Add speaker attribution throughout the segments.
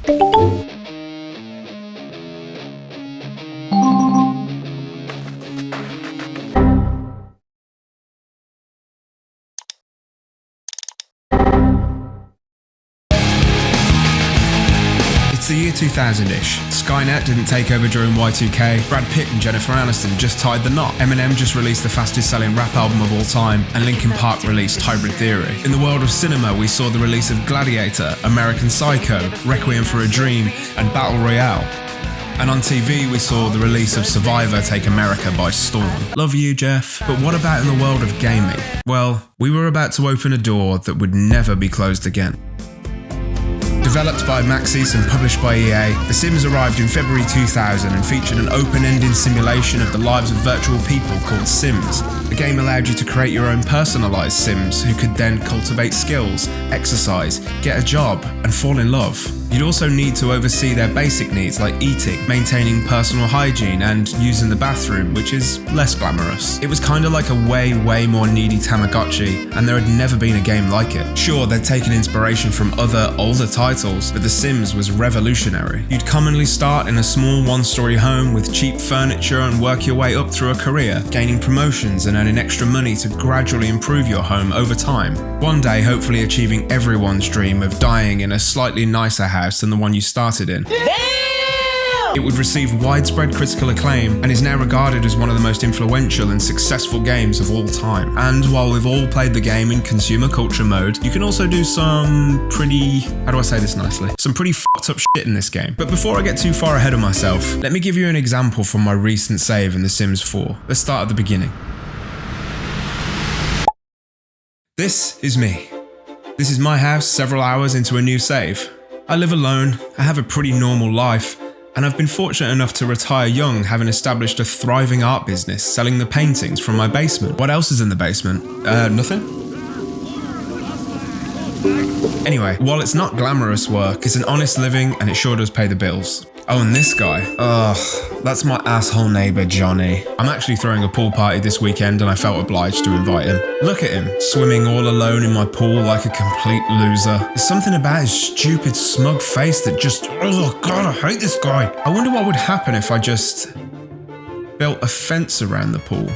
Speaker 1: It's the year 2000-ish. Skynet didn't take over during Y2K, Brad Pitt and Jennifer Aniston just tied the knot, Eminem just released the fastest selling rap album of all time, and Linkin Park released Hybrid Theory. In the world of cinema, we saw the release of Gladiator, American Psycho, Requiem for a Dream, and Battle Royale. And on TV, we saw the release of Survivor take America by storm. Love you, Jeff. But what about in the world of gaming? Well, we were about to open a door that would never be closed again. Developed by Maxis and published by EA, The Sims arrived in February 2000 and featured an open-ended simulation of the lives of virtual people called Sims. The game allowed you to create your own personalised Sims who could then cultivate skills, exercise, get a job, and fall in love. You'd also need to oversee their basic needs like eating, maintaining personal hygiene, and using the bathroom, which is less glamorous. It was kinda like a way more needy Tamagotchi, and there had never been a game like it. Sure, they'd taken inspiration from other, older titles, but The Sims was revolutionary. You'd commonly start in a small one-story home with cheap furniture and work your way up through a career, gaining promotions and earning extra money to gradually improve your home over time. One day, hopefully achieving everyone's dream of dying in a slightly nicer house than the one you started in. Damn! It would receive widespread critical acclaim and is now regarded as one of the most influential and successful games of all time. And while we've all played the game in consumer culture mode, you can also do some pretty, how do I say this nicely? Some pretty fucked up shit in this game. But before I get too far ahead of myself, let me give you an example from my recent save in The Sims 4. Let's start at the beginning. This is me. This is my house several hours into a new save. I live alone, I have a pretty normal life, and I've been fortunate enough to retire young, having established a thriving art business selling the paintings from my basement. What else is in the basement? Nothing? Anyway, while it's not glamorous work, it's an honest living and it sure does pay the bills. Oh, and this guy. Ugh, that's my asshole neighbour, Johnny. I'm actually throwing a pool party this weekend and I felt obliged to invite him. Look at him, swimming all alone in my pool like a complete loser. There's something about his stupid, smug face that just, oh god, I hate this guy. I wonder what would happen if I just built a fence around the pool.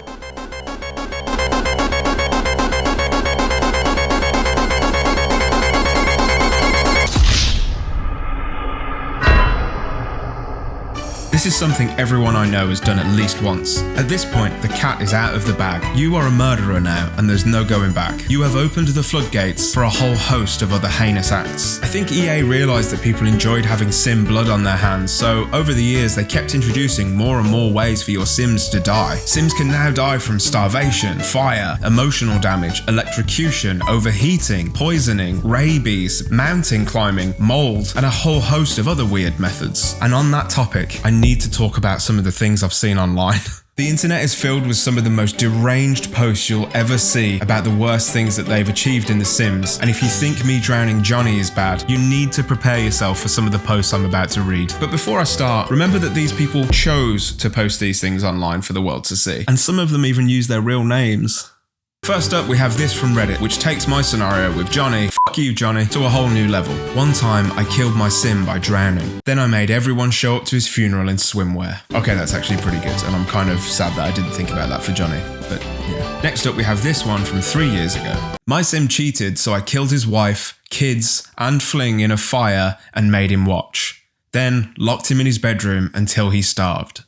Speaker 1: This is something everyone I know has done at least once. At this point, the cat is out of the bag. You are a murderer now, and there's no going back. You have opened the floodgates for a whole host of other heinous acts. I think EA realised that people enjoyed having sim blood on their hands, so over the years they kept introducing more and more ways for your Sims to die. Sims can now die from starvation, fire, emotional damage, electrocution, overheating, poisoning, rabies, mountain climbing, mold, and a whole host of other weird methods. And on that topic, I need to talk about some of the things I've seen online. The internet is filled with some of the most deranged posts you'll ever see about the worst things that they've achieved in The Sims, and if you think me drowning Johnny is bad, you need to prepare yourself for some of the posts I'm about to read. But before I start, remember that these people chose to post these things online for the world to see, and some of them even use their real names. First up, we have this from Reddit, which takes my scenario with Johnny, fuck you Johnny, to a whole new level. One time, I killed my sim by drowning. Then I made everyone show up to his funeral in swimwear. Okay, that's actually pretty good, and I'm kind of sad that I didn't think about that for Johnny, but yeah. Next up, we have this one from 3 years ago. My sim cheated, so I killed his wife, kids, and fling in a fire and made him watch. Then locked him in his bedroom until he starved.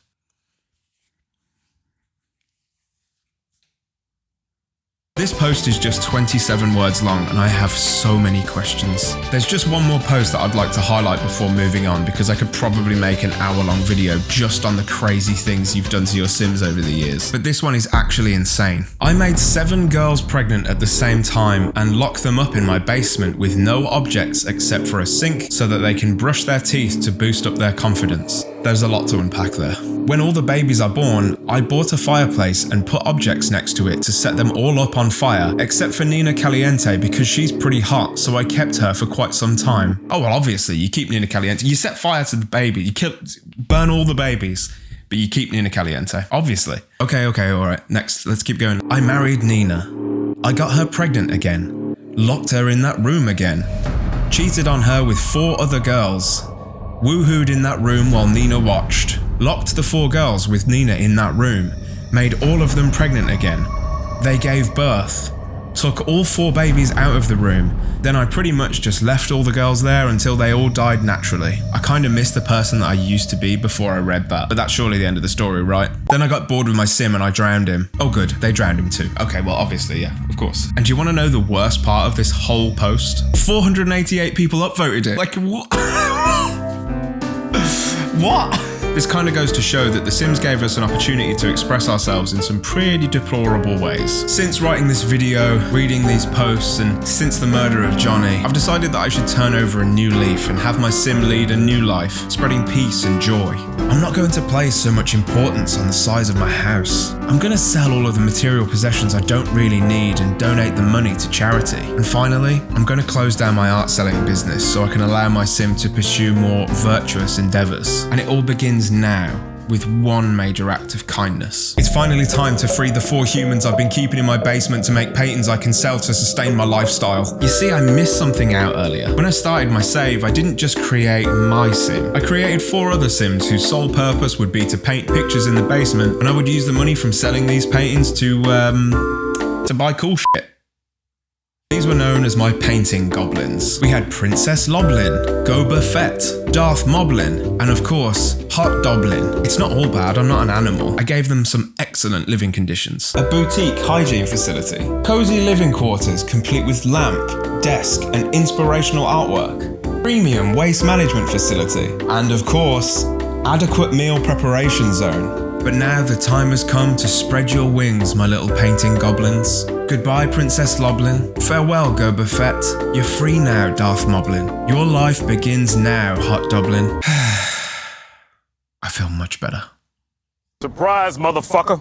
Speaker 1: This post is just 27 words long and I have so many questions. There's just one more post that I'd like to highlight before moving on because I could probably make an hour-long video just on the crazy things you've done to your Sims over the years. But this one is actually insane. I made 7 girls pregnant at the same time and locked them up in my basement with no objects except for a sink so that they can brush their teeth to boost up their confidence. There's a lot to unpack there. When all the babies are born, I bought a fireplace and put objects next to it to set them all up on fire, except for Nina Caliente because she's pretty hot, so I kept her for quite some time. Oh well, obviously, you keep Nina Caliente. You set fire to the baby, burn all the babies, but you keep Nina Caliente, obviously. Okay, alright, next, let's keep going. I married Nina. I got her pregnant again. Locked her in that room again. Cheated on her with 4 other girls. woohooed in that room while Nina watched, locked the 4 girls with Nina in that room, made all of them pregnant again. They gave birth, took all 4 babies out of the room, then I pretty much just left all the girls there until they all died naturally. I kinda miss the person that I used to be before I read that, but that's surely the end of the story, right? Then I got bored with my sim and I drowned him. Oh good, they drowned him too. Okay, well obviously, yeah, of course. And do you wanna know the worst part of this whole post? 488 people upvoted it. Like, what? What? This kind of goes to show that The Sims gave us an opportunity to express ourselves in some pretty deplorable ways. Since writing this video, reading these posts, and since the murder of Johnny, I've decided that I should turn over a new leaf and have my sim lead a new life, spreading peace and joy. I'm not going to place so much importance on the size of my house. I'm going to sell all of the material possessions I don't really need and donate the money to charity. And finally, I'm going to close down my art selling business so I can allow my sim to pursue more virtuous endeavors. And it all begins now with one major act of kindness. It's finally time to free the 4 humans I've been keeping in my basement to make paintings I can sell to sustain my lifestyle. You see, I missed something out earlier. When I started my save, I didn't just create my sim. I created 4 other sims whose sole purpose would be to paint pictures in the basement, and I would use the money from selling these paintings to buy cool shit. These were known as my painting goblins. We had Princess Loblin, Goba Fett, Darth Moblin, and of course, Hot Doblin. It's not all bad, I'm not an animal. I gave them some excellent living conditions. A boutique hygiene facility, cozy living quarters complete with lamp, desk, and inspirational artwork, premium waste management facility, and of course, adequate meal preparation zone. But now the time has come to spread your wings, my little painting goblins. Goodbye, Princess Loblin. Farewell, Goba Fett. You're free now, Darth Moblin. Your life begins now, Hot Doblin. I feel much better.
Speaker 2: Surprise, motherfucker.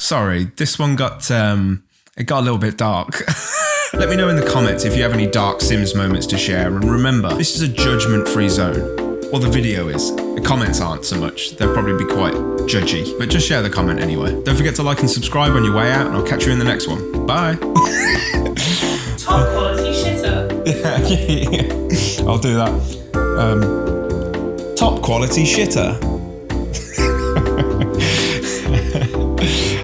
Speaker 1: Sorry, this one got it got a little bit dark. Let me know in the comments if you have any dark Sims moments to share, and remember, this is a judgment-free zone. Well, the video is. The comments aren't so much. They'll probably be quite judgy, but just share the comment anyway. Don't forget to like and subscribe on your way out, and I'll catch you in the next one. Bye.
Speaker 3: Top quality shitter.
Speaker 1: Yeah. I'll do that. Top quality shitter.